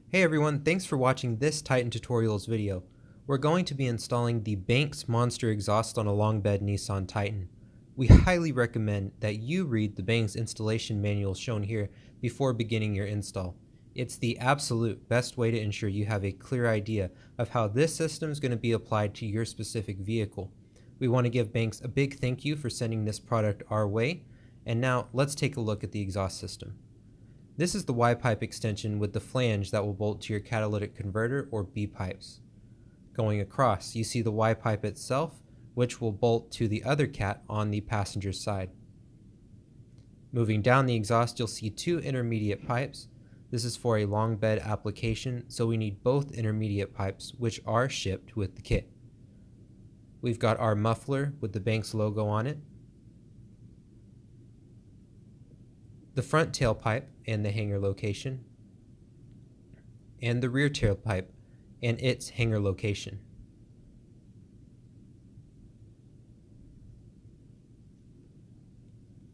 Hey everyone, thanks for watching this Titan Tutorials video. We're going to be installing the Banks Monster exhaust on a long bed Nissan Titan. We highly recommend that you read the Banks installation manual shown here before beginning your install. It's the absolute best way to ensure you have a clear idea of how this system is going to be applied to your specific vehicle. We want to give Banks a big thank you for sending this product our way, and now let's take a look at the exhaust system. This is the Y-pipe extension with the flange that will bolt to your catalytic converter or B-pipes. Going across, you see the Y-pipe itself, which will bolt to the other cat on the passenger side. Moving down the exhaust, you'll see two intermediate pipes. This is for a long bed application, so we need both intermediate pipes, which are shipped with the kit. We've got our muffler with the Banks logo on it, the front tailpipe and the hanger location, and the rear tailpipe and its hanger location.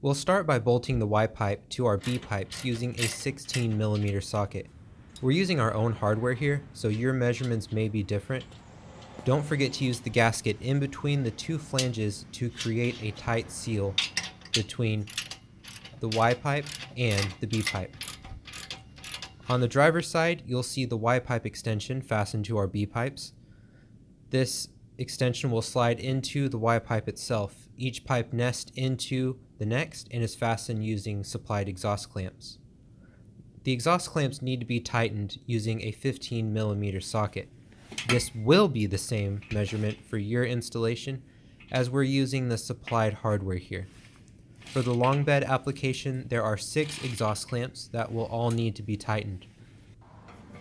We'll start by bolting the Y-pipe to our B-pipes using a 16mm socket. We're using our own hardware here, so your measurements may be different. Don't forget to use the gasket in between the two flanges to create a tight seal between the Y-pipe and the B-pipe. On the driver's side, you'll see the Y-pipe extension fastened to our B-pipes. This extension will slide into the Y-pipe itself. Each pipe nests into the next and is fastened using supplied exhaust clamps. The exhaust clamps need to be tightened using a 15mm socket. This will be the same measurement for your installation as we're using the supplied hardware here. For the long bed application, there are 6 exhaust clamps that will all need to be tightened.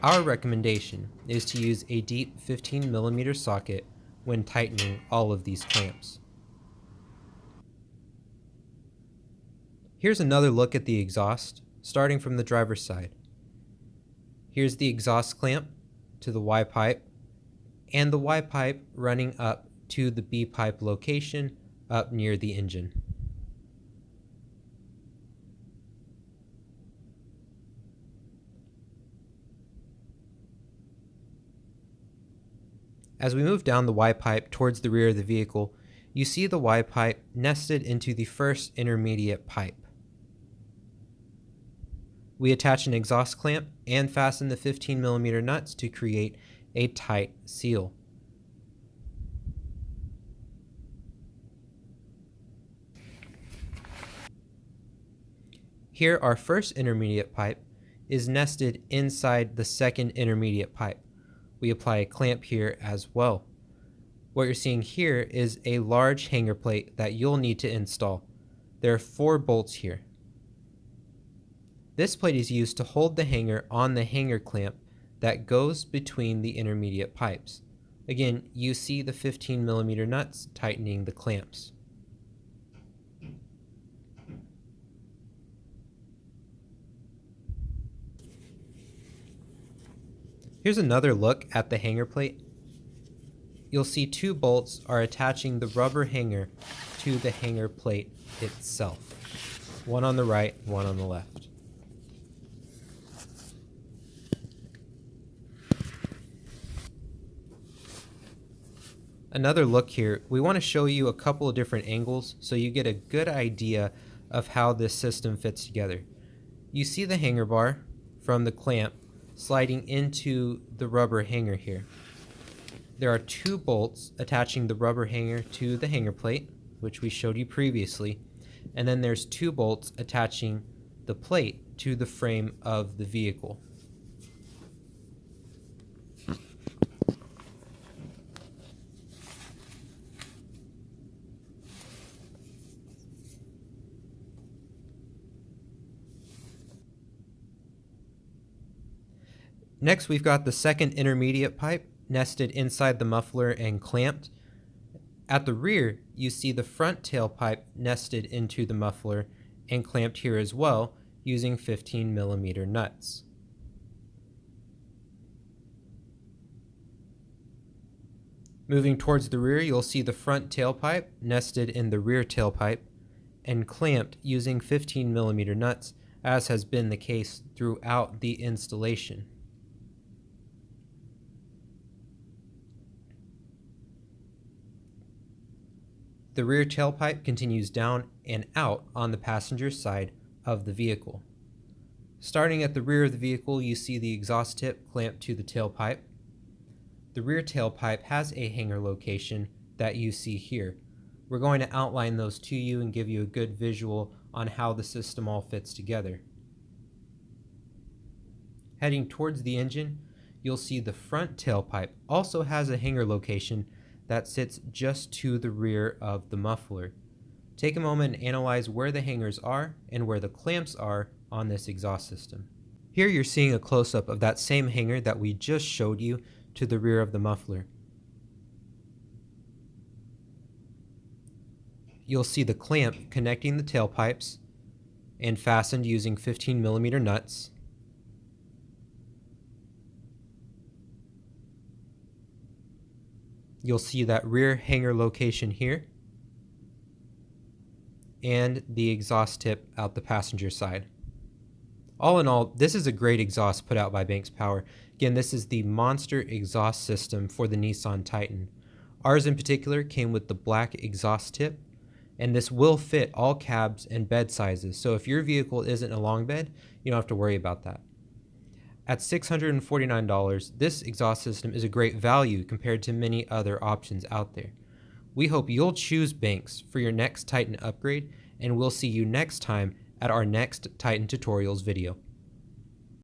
Our recommendation is to use a deep 15mm socket when tightening all of these clamps. Here's another look at the exhaust, starting from the driver's side. Here's the exhaust clamp to the Y-pipe, and the Y-pipe running up to the B-pipe location up near the engine. As we move down the Y-pipe towards the rear of the vehicle, you see the Y-pipe nested into the first intermediate pipe. We attach an exhaust clamp and fasten the 15mm nuts to create a tight seal. Here, our first intermediate pipe is nested inside the second intermediate pipe. We apply a clamp here as well. What you're seeing here is a large hanger plate that you'll need to install. There are 4 bolts here. This plate is used to hold the hanger on the hanger clamp that goes between the intermediate pipes. Again, you see the 15mm nuts tightening the clamps. Here's another look at the hanger plate. You'll see 2 bolts are attaching the rubber hanger to the hanger plate itself. One on the right, one on the left. Another look here, we want to show you a couple of different angles so you get a good idea of how this system fits together. You see the hanger bar from the clamp sliding into the rubber hanger here. There are 2 bolts attaching the rubber hanger to the hanger plate, which we showed you previously, and then there's 2 bolts attaching the plate to the frame of the vehicle. Next, we've got the second intermediate pipe nested inside the muffler and clamped. At the rear, you see the front tailpipe nested into the muffler and clamped here as well using 15mm nuts. Moving towards the rear, you'll see the front tailpipe nested in the rear tailpipe and clamped using 15mm nuts, as has been the case throughout the installation. The rear tailpipe continues down and out on the passenger side of the vehicle. Starting at the rear of the vehicle, you see the exhaust tip clamped to the tailpipe. The rear tailpipe has a hanger location that you see here. We're going to outline those to you and give you a good visual on how the system all fits together. Heading towards the engine, you'll see the front tailpipe also has a hanger location that sits just to the rear of the muffler. Take a moment and analyze where the hangers are and where the clamps are on this exhaust system. Here you're seeing a close-up of that same hanger that we just showed you to the rear of the muffler. You'll see the clamp connecting the tailpipes and fastened using 15mm nuts. You'll see that rear hanger location here and the exhaust tip out the passenger side. All in all, this is a great exhaust put out by Banks Power. Again, this is the monster exhaust system for the Nissan Titan. Ours in particular came with the black exhaust tip, and this will fit all cabs and bed sizes. So if your vehicle isn't a long bed, you don't have to worry about that. At $649, this exhaust system is a great value compared to many other options out there. We hope you'll choose Banks for your next Titan upgrade, and we'll see you next time at our next Titan Tutorials video.